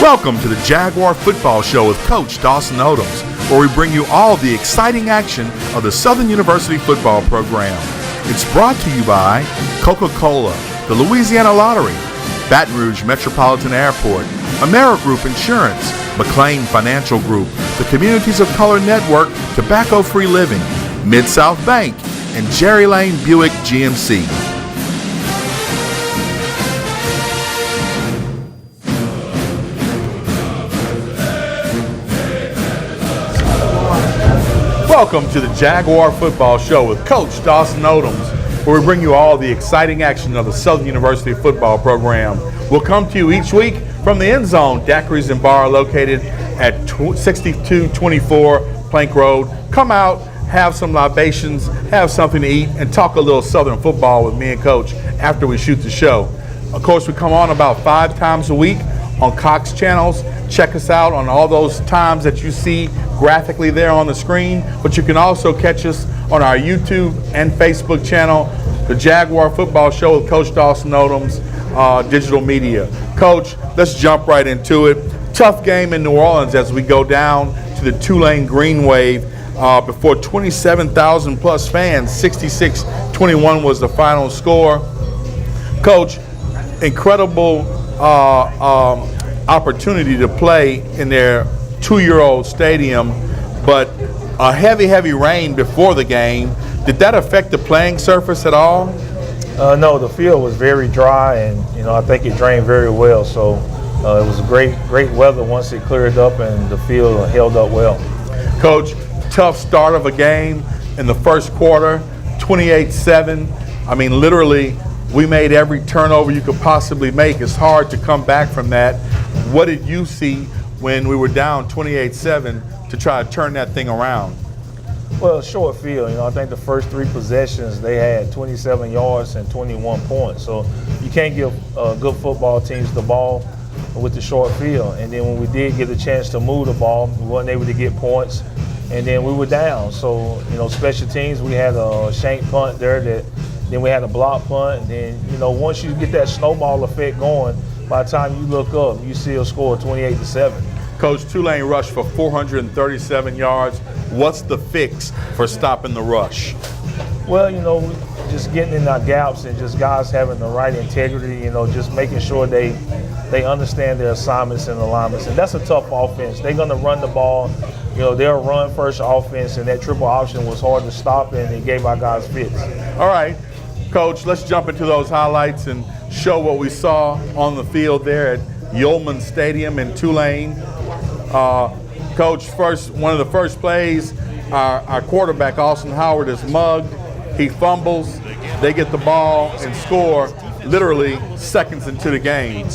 Welcome to the Jaguar Football Show with Coach Dawson Odums, where we bring you all the exciting action of the Southern University football program. It's brought to you by Coca-Cola, the Louisiana Lottery, Baton Rouge Metropolitan Airport, AmeriGroup Insurance, McLean Financial Group, the Communities of Color Network, Tobacco-Free Living, Mid-South Bank, and Jerry Lane Buick GMC. Welcome to the Jaguar Football Show with Coach Dawson Odums, where we bring you all the exciting action of the Southern University football program. We'll come to you each week from the end zone, Daiquiris and Bar, located at 6224 Plank Road. Come out, have some libations, have something to eat, and talk a little Southern football with me and Coach after we shoot the show. Of course, we come on about 5 times a week on Cox channels. Check us out on all those times that you see graphically there on the screen, but you can also catch us on our YouTube and Facebook channel, the Jaguar Football Show with Coach Dawson Odums, digital media. Coach, let's jump right into it. Tough game in New Orleans as we go down to the Tulane Green Wave before 27,000 plus fans. 66-21 was the final score. Coach, incredible opportunity to play in their 2-year-old stadium, but a heavy rain before the game. Did that affect the playing surface at all? No, the field was very dry, and I think it drained very well. So it was great weather once it cleared up, and the field held up well. Coach, tough start of a game in the first quarter, 28-7. I mean, literally, we made every turnover you could possibly make. It's hard to come back from that. What did you see when we were down 28-7 to try to turn that thing around? Well, short field. I think the first 3 possessions, they had 27 yards and 21 points. So you can't give good football teams the ball with the short field. And then when we did get a chance to move the ball, we weren't able to get points. And then we were down. So, special teams, we had a shank punt there then we had a block punt. And then, once you get that snowball effect going, by the time you look up, you see a score 28-7. Coach, Tulane rushed for 437 yards. What's the fix for stopping the rush? Well, just getting in our gaps and just guys having the right integrity, just making sure they understand their assignments and alignments. And that's a tough offense. They're going to run the ball. They'll run first offense, and that triple option was hard to stop, and it gave our guys fits. All right, Coach, let's jump into those highlights and show what we saw on the field there at Yeoman Stadium in Tulane. Coach, one of the first plays, our quarterback, Austin Howard, is mugged. He fumbles. They get the ball and score literally seconds into the game.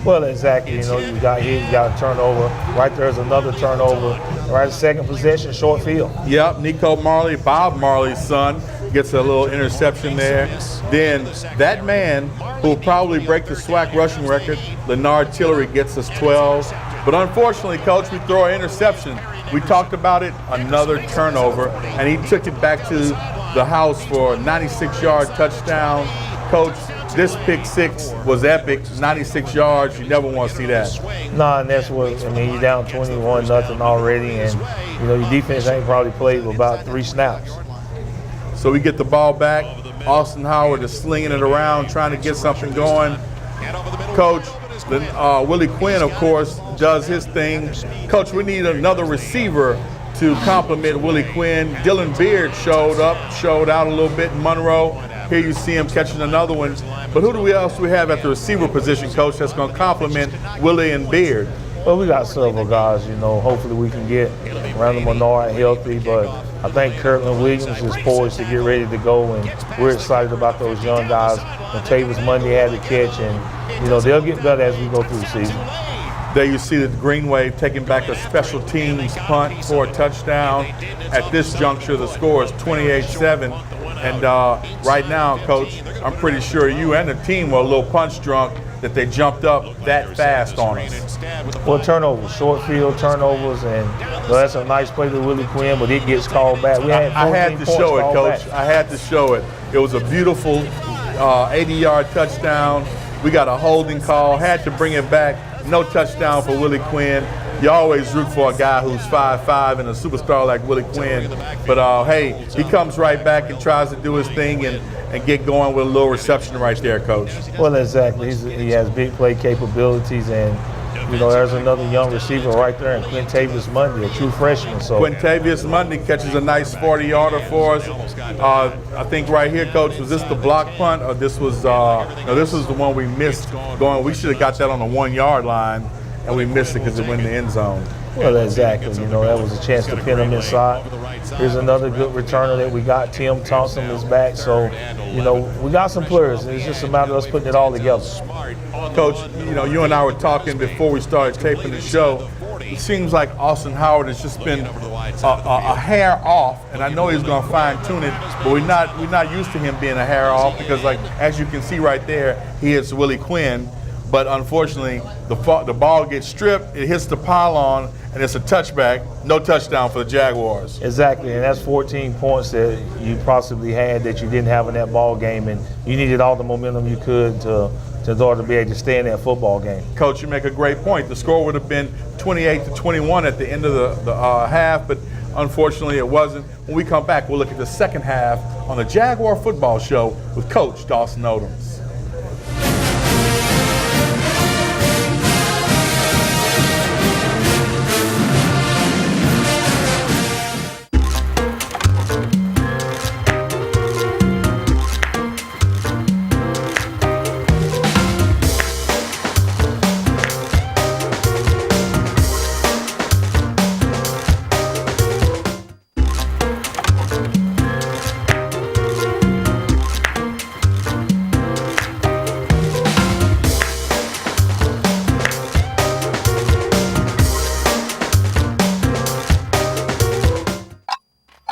Well, exactly. You got hit, you got a turnover. Right there's another turnover. Right, second possession, short field. Yep, Nico Marley, Bob Marley's son, gets a little interception there. Then that man who will probably break the SWAC rushing record, Leonard Tillery, gets us 12. But unfortunately, Coach, we throw an interception. We talked about it, another turnover, and he took it back to the house for a 96-yard touchdown. Coach, this pick six was epic, 96 yards. You never want to see that. Nah, and that's what, you're down 21-0 already, and, your defense ain't probably played about 3 snaps. So we get the ball back. Austin Howard is slinging it around, trying to get something going. Coach, Willie Quinn, of course, does his thing. Coach, we need another receiver to complement Willie Quinn. Dylan Beard showed out a little bit in Monroe. Here you see him catching another one. But who else do we have at the receiver position, Coach, that's going to complement Willie and Beard? Well, we got several guys, hopefully we can get Randall Menard healthy, but I think Kirtland Williams is poised to get ready to go, and we're excited about those young guys. Tavis Monday had the catch, and, they'll get better as we go through the season. There you see the Green Wave taking back a special teams punt for a touchdown. At this juncture, the score is 28-7. And right now, Coach, I'm pretty sure you and the team were a little punch drunk that they jumped up that fast on us. Well, turnovers, short field turnovers, and that's a nice play to Willie Quinn, but it gets called back. I had to show it, Coach. I had to show it. It was a beautiful 80-yard touchdown. We got a holding call, had to bring it back. No touchdown for Willie Quinn. You always root for a guy who's 5'5" and a superstar like Willie Quinn. But hey, he comes right back and tries to do his thing and get going with a little reception right there, Coach. Well, exactly. He has big play capabilities, and there's another young receiver right there in Quintavious Mundy, a true freshman. So Quintavious Mundy catches a nice 40-yarder for us. I think right here, Coach, was this the block punt, or this was no? This was the one we missed going. We should have got that on the 1-yard line, and we missed it because it went in the end zone. Well, exactly. That was a chance to pin him inside. Here's another good returner that we got. Tim Thompson is back. So, we got some players. It's just a matter of us putting it all together. Coach, you and I were talking before we started taping the show. It seems like Austin Howard has just been a hair off, and I know he's going to fine-tune it, but we're not used to him being a hair off because, like, as you can see right there, he hits Willie Quinn. But unfortunately, the ball gets stripped, it hits the pylon, and it's a touchback. No touchdown for the Jaguars. Exactly, and that's 14 points that you possibly had that you didn't have in that ball game, and you needed all the momentum you could to in order to be able to stay in that football game. Coach, you make a great point. The score would have been 28-21 at the end of the half, but unfortunately it wasn't. When we come back, we'll look at the second half on the Jaguar Football Show with Coach Dawson Odums.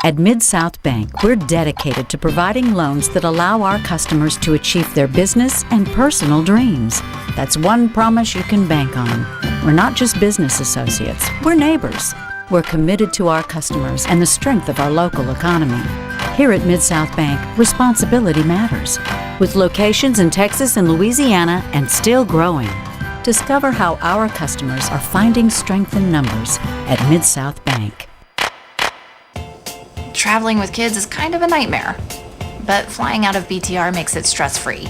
At Mid-South Bank, we're dedicated to providing loans that allow our customers to achieve their business and personal dreams. That's one promise you can bank on. We're not just business associates, we're neighbors. We're committed to our customers and the strength of our local economy. Here at Mid-South Bank, responsibility matters. With locations in Texas and Louisiana and still growing. Discover how our customers are finding strength in numbers at Mid-South Bank. Traveling with kids is kind of a nightmare, but flying out of BTR makes it stress-free.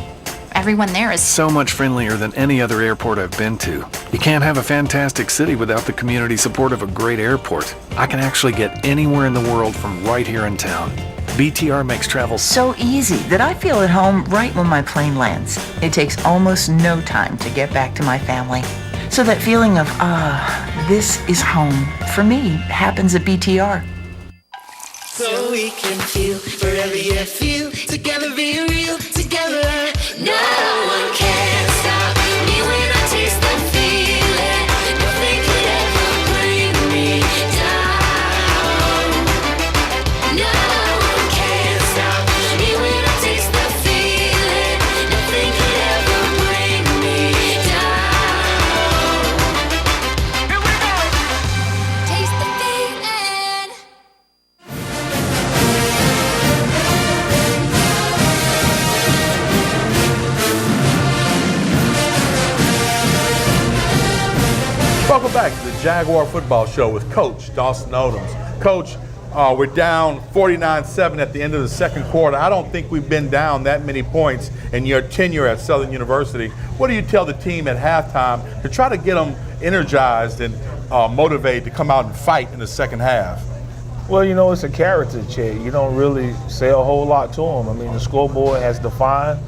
Everyone there is so much friendlier than any other airport I've been to. You can't have a fantastic city without the community support of a great airport. I can actually get anywhere in the world from right here in town. BTR makes travel so easy that I feel at home right when my plane lands. It takes almost no time to get back to my family. So that feeling of, this is home, for me, happens at BTR. So we can feel wherever you feel. Together be real, together. No one can stop me when I taste the feeling. Nothing could ever bring me down. No one can stop me when I taste the feeling. Nothing could ever bring me down. Here we go. Taste the feeling. Welcome back to the Jaguar Football Show with Coach Dawson Odums. Coach, we're down 49-7 at the end of the second quarter. I don't think we've been down that many points in your tenure at Southern University. What do you tell the team at halftime to try to get them energized and motivated to come out and fight in the second half? Well, it's a character check. You don't really say a whole lot to them. I mean, the scoreboard has defined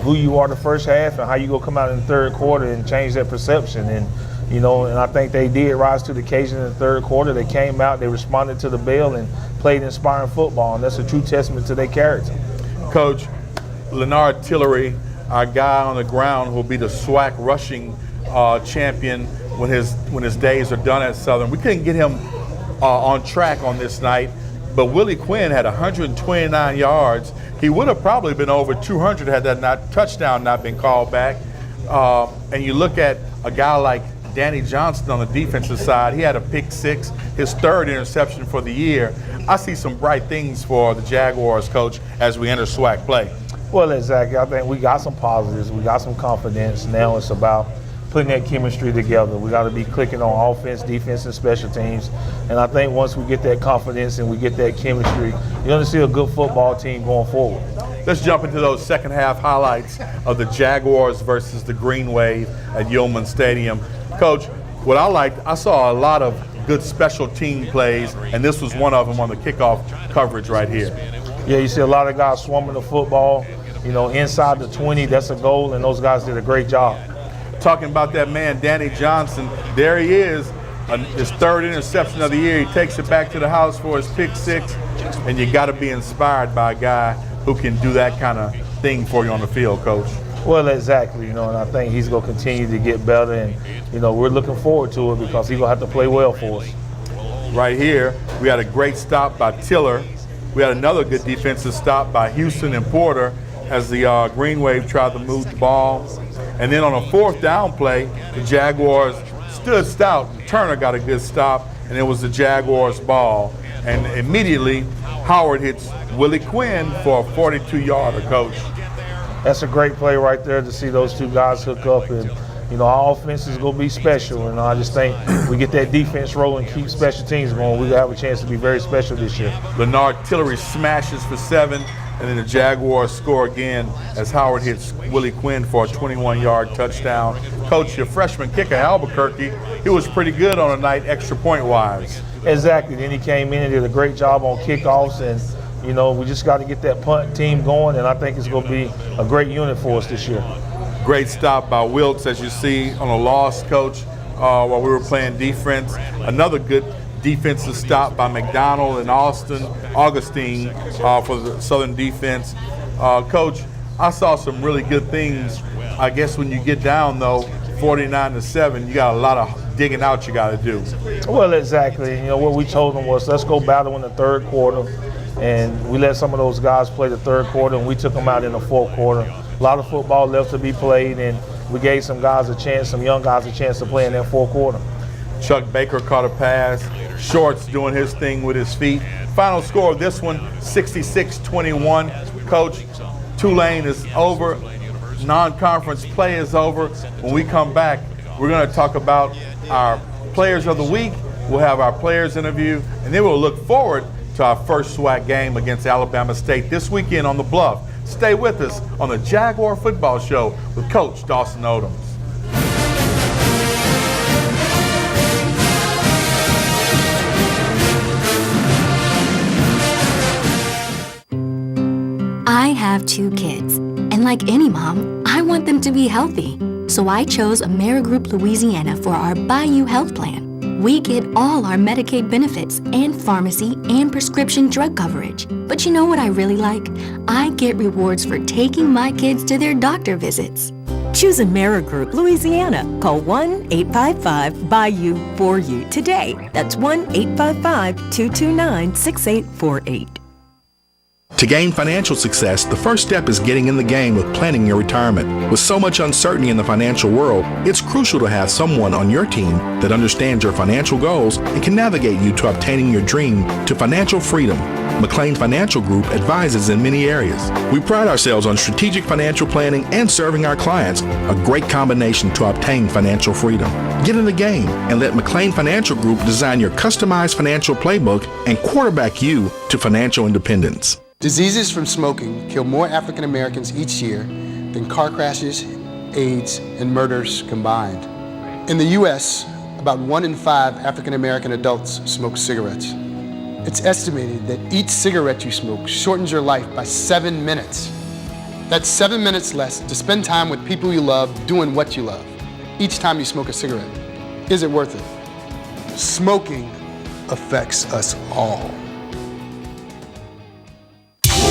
who you are the first half and how you go come out in the third quarter and change that perception. And I think they did rise to the occasion in the third quarter. They came out, they responded to the bell and played inspiring football, and that's a true testament to their character. Coach, Leonard Tillery, our guy on the ground, will be the SWAC rushing champion when his days are done at Southern. We couldn't get him on track on this night, but Willie Quinn had 129 yards. He would have probably been over 200 had that touchdown not been called back. And you look at a guy like Danny Johnston on the defensive side. He had a pick six, his third interception for the year. I see some bright things for the Jaguars, Coach, as we enter SWAC play. Well, exactly. I think we got some positives. We got some confidence. Now it's about putting that chemistry together. We got to be clicking on offense, defense, and special teams. And I think once we get that confidence and we get that chemistry, you're going to see a good football team going forward. Let's jump into those second half highlights of the Jaguars versus the Green Wave at Yeoman Stadium. Coach, what I liked, I saw a lot of good special team plays, and this was one of them on the kickoff coverage right here. Yeah, you see a lot of guys swarming the football, inside the 20, that's a goal, and those guys did a great job. Talking about that man, Danny Johnson, there he is, his third interception of the year. He takes it back to the house for his pick six, and you got to be inspired by a guy who can do that kind of thing for you on the field, Coach. Well, exactly, and I think he's going to continue to get better, and, we're looking forward to it because he's going to have to play well for us. Right here, we had a great stop by Tiller. We had another good defensive stop by Houston and Porter as the Green Wave tried to move the ball. And then on a fourth down play, the Jaguars stood stout. Turner got a good stop, and it was the Jaguars' ball. And immediately, Howard hits Willie Quinn for a 42-yarder, Coach. That's a great play right there to see those two guys hook up. And, our offense is going to be special. And I just think we get that defense rolling, keep special teams going. We're going to have a chance to be very special this year. Leonard Tillery smashes for 7. And then the Jaguars score again as Howard hits Willie Quinn for a 21-yard touchdown. Coach, your freshman kicker, Albuquerque, he was pretty good on the night extra point-wise. Exactly. Then he came in and did a great job on kickoffs. And, we just got to get that punt team going. And I think it's going to be a great unit for us this year. Great stop by Wilkes, as you see, on a loss, Coach, while we were playing defense. Another good defensive stop by McDonald and Augustine for the Southern defense. Coach, I saw some really good things. I guess when you get down, though, 49-7, you got a lot of digging out you got to do. Well, exactly. What we told them was let's go battle in the third quarter. And we let some of those guys play the third quarter, and we took them out in the fourth quarter. A lot of football left to be played, and we gave some guys a chance, some young guys a chance to play in that fourth quarter. Chuck Baker caught a pass. Shorts doing his thing with his feet. Final score of this one, 66-21. Coach, Tulane is over. Non-conference play is over. When we come back, we're going to talk about our players of the week. We'll have our players interview, and then we'll look forward to our first SWAC game against Alabama State this weekend on the Bluff. Stay with us on the Jaguar Football Show with Coach Dawson Odums. I have 2 kids, and like any mom, I want them to be healthy. So I chose Amerigroup Louisiana for our Bayou Health Plan. We get all our Medicaid benefits and pharmacy and prescription drug coverage. But you know what I really like? I get rewards for taking my kids to their doctor visits. Choose Amerigroup Louisiana. Call 1-855-BAYOU-4U today. That's 1-855-229-6848. To gain financial success, the first step is getting in the game with planning your retirement. With so much uncertainty in the financial world, it's crucial to have someone on your team that understands your financial goals and can navigate you to obtaining your dream to financial freedom. McLean Financial Group advises in many areas. We pride ourselves on strategic financial planning and serving our clients, a great combination to obtain financial freedom. Get in the game and let McLean Financial Group design your customized financial playbook and quarterback you to financial independence. Diseases from smoking kill more African Americans each year than car crashes, AIDS, and murders combined. In the U.S., about 1 in 5 African American adults smoke cigarettes. It's estimated that each cigarette you smoke shortens your life by 7 minutes. That's 7 minutes less to spend time with people you love doing what you love each time you smoke a cigarette. Is it worth it? Smoking affects us all.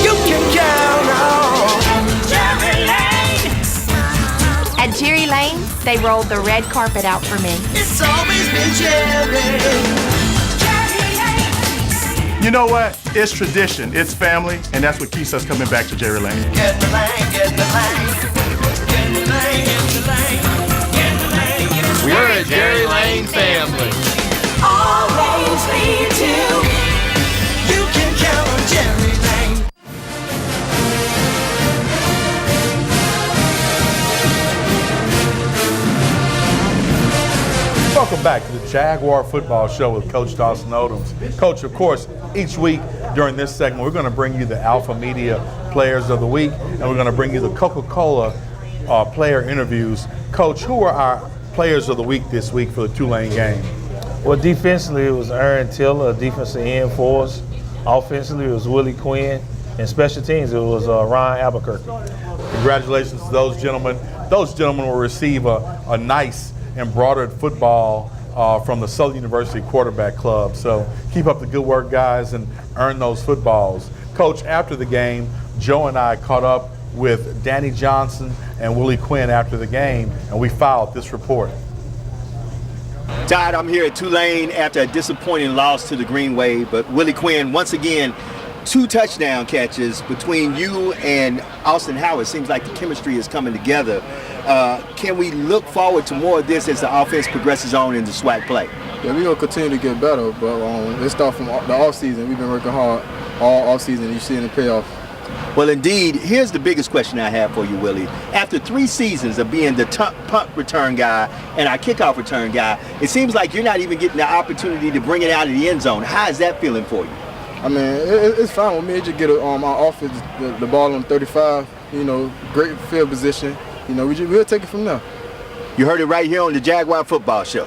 You can count on Jerry Lane. At Jerry Lane, they rolled the red carpet out for me. It's always been Jerry. You know what? It's tradition, it's family, and that's what keeps us coming back to Jerry Lane. Get in the lane, get in the lane. Get in the lane, get in the lane. Get in the lane, get in the lane. We're a Jerry Lane family. All roads lead to you can count on Jerry Lane. Welcome back to the Jaguar Football Show with Coach Dawson Odums. Coach, of course, each week during this segment, we're going to bring you the Alpha Media Players of the Week, and we're going to bring you the Coca-Cola player interviews. Coach, who are our Players of the Week this week for the Tulane game? Well, defensively, it was Aaron Tiller, defensive end for us. Offensively, it was Willie Quinn. And special teams, it was Ryan Albuquerque. Congratulations to those gentlemen. Those gentlemen will receive a nice embroidered football from the Southern University Quarterback Club. So keep up the good work, guys, and earn those footballs. Coach, after the game, Joe and I caught up with Danny Johnson and Willie Quinn after the game, and we filed this report. Todd, I'm here at Tulane after a disappointing loss to the Green Wave, but Willie Quinn, once again, 2 touchdown catches between you and Austin Howard. Seems like the chemistry is coming together. Can we look forward to more of this as the offense progresses on in the SWAC play? Yeah, we're going to continue to get better, but let's start from the offseason. We've been working hard all offseason. You see it in the playoff. Well, indeed, here's the biggest question I have for you, Willie. After 3 seasons of being the punt return guy and our kickoff return guy, it seems like you're not even getting the opportunity to bring it out of the end zone. How is that feeling for you? I mean, it's fine with me. Just get our offense, the ball on 35, great field position. We'll take it from there. You heard it right here on the Jaguar Football Show.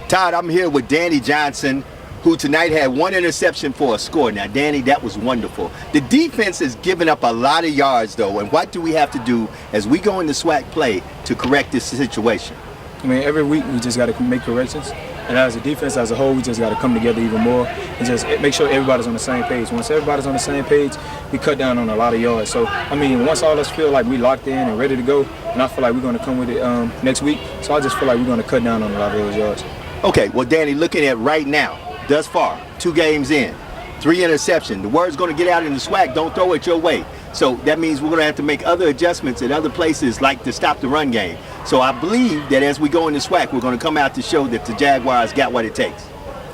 Todd, I'm here with Danny Johnson, who tonight had 1 interception for a score. Now, Danny, that was wonderful. The defense has given up a lot of yards, though, and what do we have to do as we go into SWAC play to correct this situation? I mean, every week we just got to make corrections. And as a defense as a whole, we just got to come together even more and just make sure everybody's on the same page. Once everybody's on the same page, we cut down on a lot of yards. So, I mean, once all of us feel like we locked in and ready to go, and I feel like we're going to come with it next week, so I just feel like we're going to cut down on a lot of those yards. Okay, well, Danny, looking at right now, thus far, 2 games in, 3 interceptions. The word's going to get out in the SWAC, don't throw it your way. So that means we're going to have to make other adjustments at other places, like to stop the run game. So I believe that as we go into SWAC, we're going to come out to show that the Jaguars got what it takes.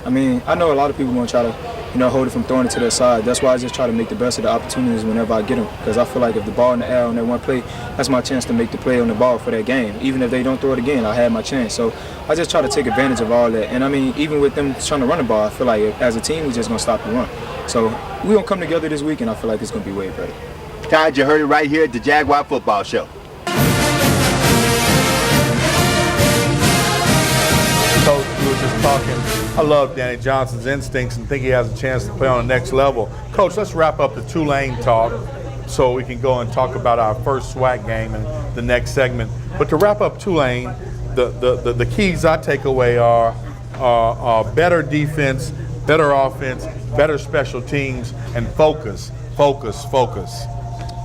I mean, I know a lot of people are going to try to, hold it from throwing it to their side. That's why I just try to make the best of the opportunities whenever I get them. Because I feel like if the ball in the air on that one play, that's my chance to make the play on the ball for that game. Even if they don't throw it again, I had my chance. So I just try to take advantage of all that. And I mean, even with them trying to run the ball, I feel like as a team, we're just going to stop the run. So we're going to come together this week, and I feel like it's going to be way better. Todd, you heard it right here at the Jaguar Football Show. Coach, we were just talking. I love Danny Johnson's instincts and think he has a chance to play on the next level. Coach, let's wrap up the Tulane talk so we can go and talk about our first SWAC game in the next segment. But to wrap up Tulane, the keys I take away are better defense, better offense, better special teams, and focus.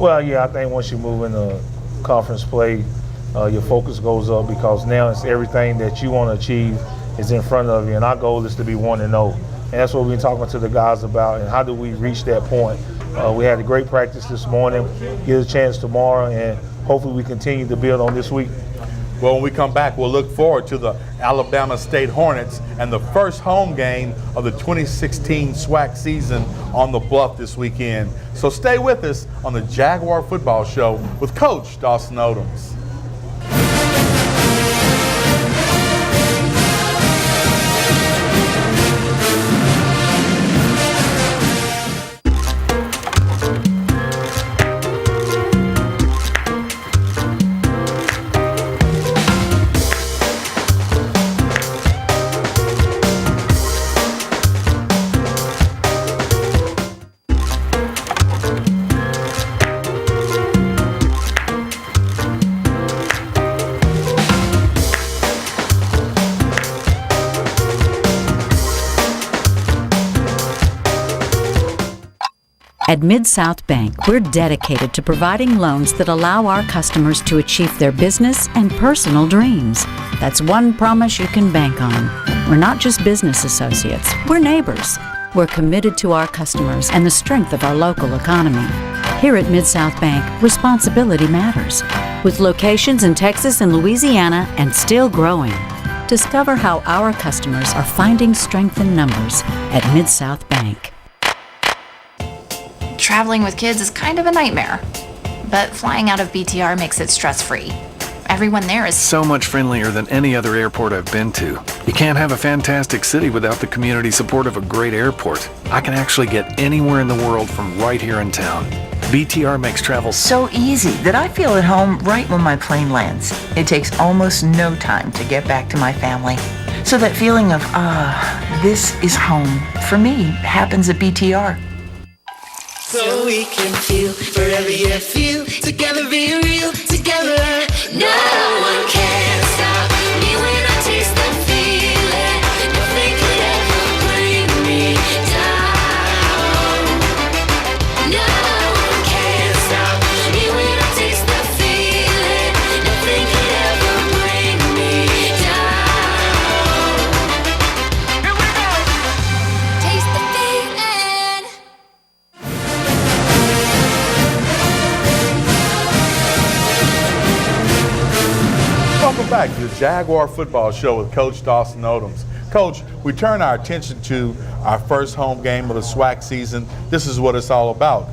Well, yeah, I think once you move into conference play, your focus goes up because now it's everything that you want to achieve is in front of you, and our goal is to be 1-0. And that's what we've been talking to the guys about, and how do we reach that point. We had a great practice this morning, get a chance tomorrow, and hopefully we continue to build on this week. Well, when we come back, we'll look forward to the Alabama State Hornets and the first home game of the 2016 SWAC season on the Bluff this weekend. So stay with us on the Jaguar Football Show with Coach Dawson Odums. At Mid-South Bank, we're dedicated to providing loans that allow our customers to achieve their business and personal dreams. That's one promise you can bank on. We're not just business associates, we're neighbors. We're committed to our customers and the strength of our local economy. Here at Mid-South Bank, responsibility matters. With locations in Texas and Louisiana and still growing. Discover how our customers are finding strength in numbers at Mid-South Bank. Traveling with kids is kind of a nightmare, but flying out of BTR makes it stress-free. Everyone there is so much friendlier than any other airport I've been to. You can't have a fantastic city without the community support of a great airport. I can actually get anywhere in the world from right here in town. BTR makes travel So easy that I feel at home right when my plane lands. It takes almost no time to get back to my family. So that feeling of, this is home, for me, happens at BTR. So we can feel forever, yeah, feel together, be real together. No one can stop me when I taste the feeling. Nothing could ever bring me down. No one can stop me when I taste the feeling. Nothing could ever bring me down. Here we go. Taste the feeling. Welcome back to the Jaguar Football Show with Coach Dawson Odums. Coach, we turn our attention to our first home game of the SWAC season. This is what it's all about,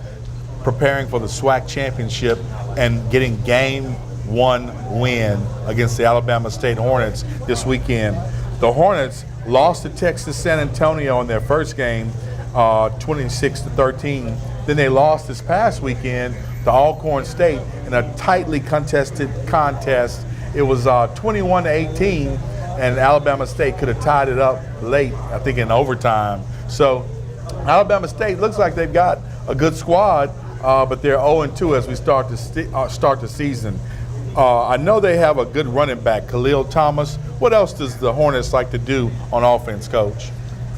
preparing for the SWAC championship and getting game 1 win against the Alabama State Hornets this weekend. The Hornets lost to Texas San Antonio in their first game, 26-13. Then they lost this past weekend to Alcorn State in a tightly contested contest. It was 21-18, and Alabama State could have tied it up late, I think in overtime. So Alabama State looks like they've got a good squad, but they're 0-2 as we start the season. I know they have a good running back, Khalil Thomas. What else does the Hornets like to do on offense, Coach?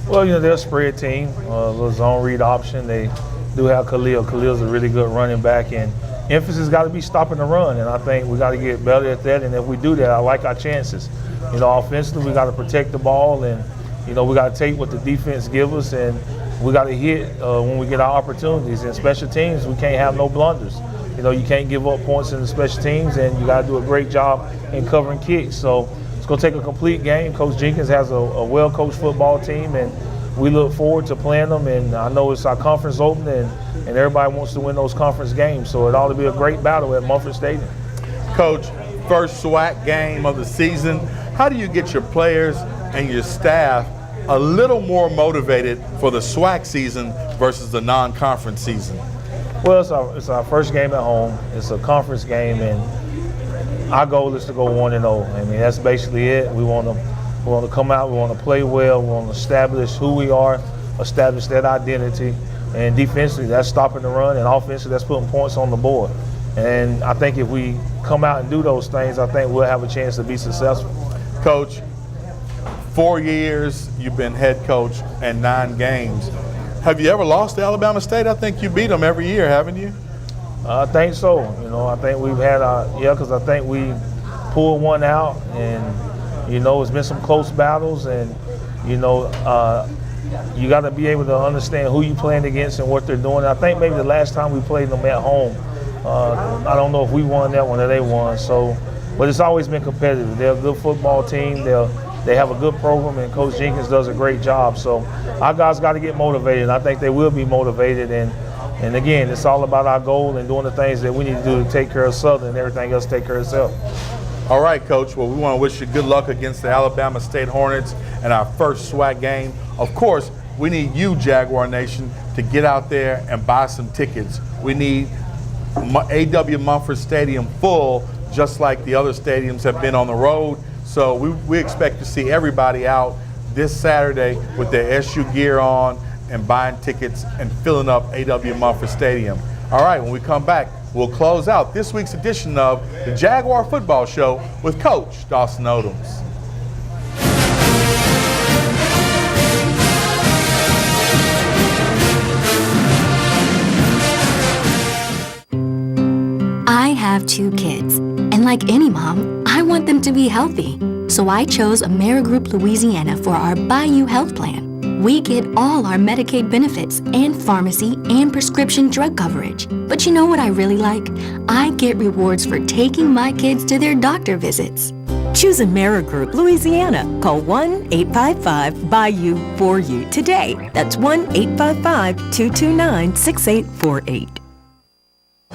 Well, they're a spread team, a little zone read option. They do have Khalil. Khalil's a really good running back, and emphasis got to be stopping the run, and I think we got to get better at that. And if we do that, I like our chances. Offensively, we got to protect the ball, and we got to take what the defense gives us, and we got to hit when we get our opportunities. In special teams, we can't have no blunders. You can't give up points in the special teams, and you got to do a great job in covering kicks. So it's going to take a complete game. Coach Jenkins has a well-coached football team, and we look forward to playing them. And I know it's our conference opening, and everybody wants to win those conference games. So it ought to be a great battle at Mumford Stadium. Coach, first SWAC game of the season. How do you get your players and your staff a little more motivated for the SWAC season versus the non-conference season? Well, it's our first game at home. It's a conference game, and our goal is to go 1-0. I mean, that's basically it. We want to come out. We want to play well. We want to establish who we are, establish that identity. And defensively, that's stopping the run, and offensively, that's putting points on the board. And I think if we come out and do those things, I think we'll have a chance to be successful. Coach, 4 years you've been head coach and 9 games. Have you ever lost to Alabama State? I think you beat them every year, haven't you? I think so. I think we've had because I think we pulled one out, and it's been some close battles, and you got to be able to understand who you're playing against and what they're doing. I think maybe the last time we played them at home, I don't know if we won that one or they won. So, but it's always been competitive. They're a good football team. They have a good program, and Coach Jenkins does a great job. So our guys got to get motivated. I think they will be motivated. And again, it's all about our goal and doing the things that we need to do to take care of Southern, and everything else take care of itself. All right, Coach. Well, we want to wish you good luck against the Alabama State Hornets in our first SWAC game. Of course, we need you, Jaguar Nation, to get out there and buy some tickets. We need A.W. Mumford Stadium full, just like the other stadiums have been on the road. So we expect to see everybody out this Saturday with their SU gear on and buying tickets and filling up A.W. Mumford Stadium. All right, when we come back, we'll close out this week's edition of the Jaguar Football Show with Coach Dawson Odums. I have 2 kids, and like any mom, I want them to be healthy. So I chose Amerigroup Louisiana for our Bayou Health Plan. We get all our Medicaid benefits and pharmacy and prescription drug coverage. But you know what I really like? I get rewards for taking my kids to their doctor visits. Choose Amerigroup Louisiana. Call 1-855-BAYOU-4U today. That's 1-855-229-6848.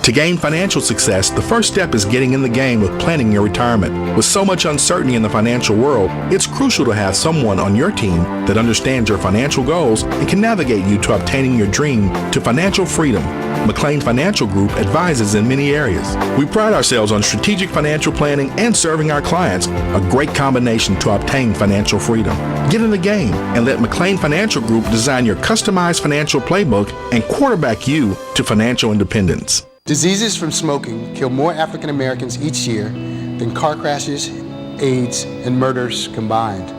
To gain financial success, the first step is getting in the game with planning your retirement. With so much uncertainty in the financial world, it's crucial to have someone on your team that understands your financial goals and can navigate you to obtaining your dream to financial freedom. McLean Financial Group advises in many areas. We pride ourselves on strategic financial planning and serving our clients, a great combination to obtain financial freedom. Get in the game and let McLean Financial Group design your customized financial playbook and quarterback you to financial independence. Diseases from smoking kill more African Americans each year than car crashes, AIDS, and murders combined.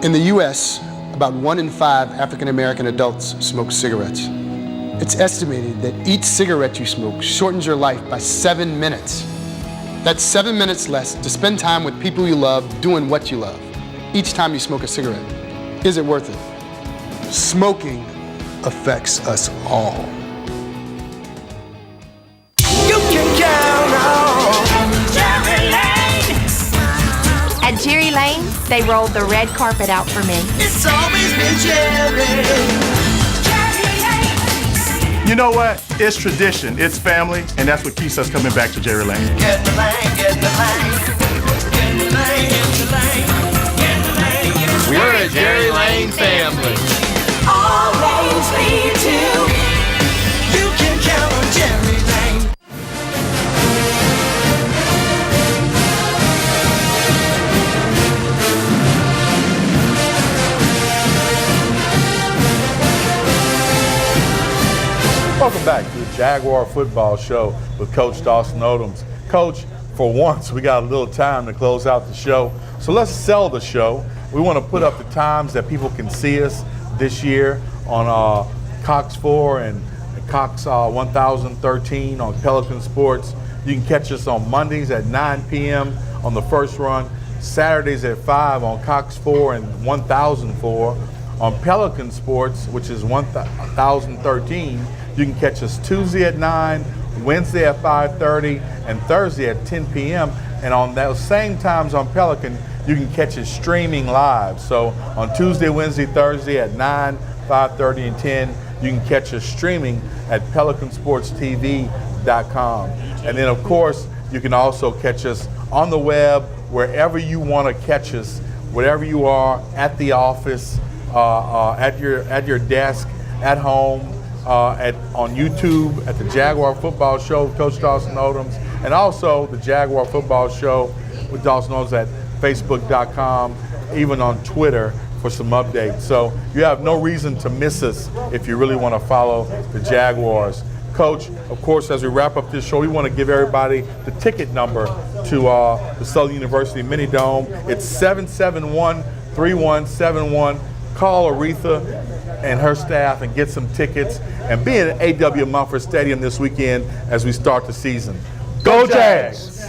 In the U.S., about 1 in 5 African American adults smoke cigarettes. It's estimated that each cigarette you smoke shortens your life by 7 minutes. That's 7 minutes less to spend time with people you love doing what you love each time you smoke a cigarette. Is it worth it? Smoking affects us all. At Jerry Lane, they rolled the red carpet out for me. It's always been Jerry. You know what? It's tradition, it's family, and that's what keeps us coming back to Jerry Lane. Get in the lane, get in the lane. Get in the lane, get in the lane. Get in the lane, get in the lane. We're a Jerry Lane family. All lanes lead to. You can count on Jerry Lane. Welcome back to the Jaguar Football Show with Coach Dawson Odums. Coach, for once we got a little time to close out the show, so let's sell the show. We want to put up the times that people can see us this year on Cox 4 and Cox 1013 on Pelican Sports. You can catch us on Mondays at 9 p.m. on the first run, Saturdays at 5 on Cox 4 and 1004. On Pelican Sports, which is 1013, you can catch us Tuesday at 9, Wednesday at 5:30, and Thursday at 10 p.m. And on those same times on Pelican, you can catch us streaming live. So on Tuesday, Wednesday, Thursday at 9, 5:30, and 10, you can catch us streaming at PelicanSportsTV.com. And then, of course, you can also catch us on the web wherever you want to catch us, wherever you are, at the office, at your desk, at home, on YouTube, at the Jaguar Football Show with Coach Dawson Odums, and also the Jaguar Football Show with Dawson Odums at Facebook.com, even on Twitter for some updates. So you have no reason to miss us if you really want to follow the Jaguars. Coach, of course, as we wrap up this show, we want to give everybody the ticket number to the Southern University Mini Dome. It's 771-3171. Call Aretha and her staff and get some tickets and be at A.W. Mumford Stadium this weekend as we start the season. Go Jags!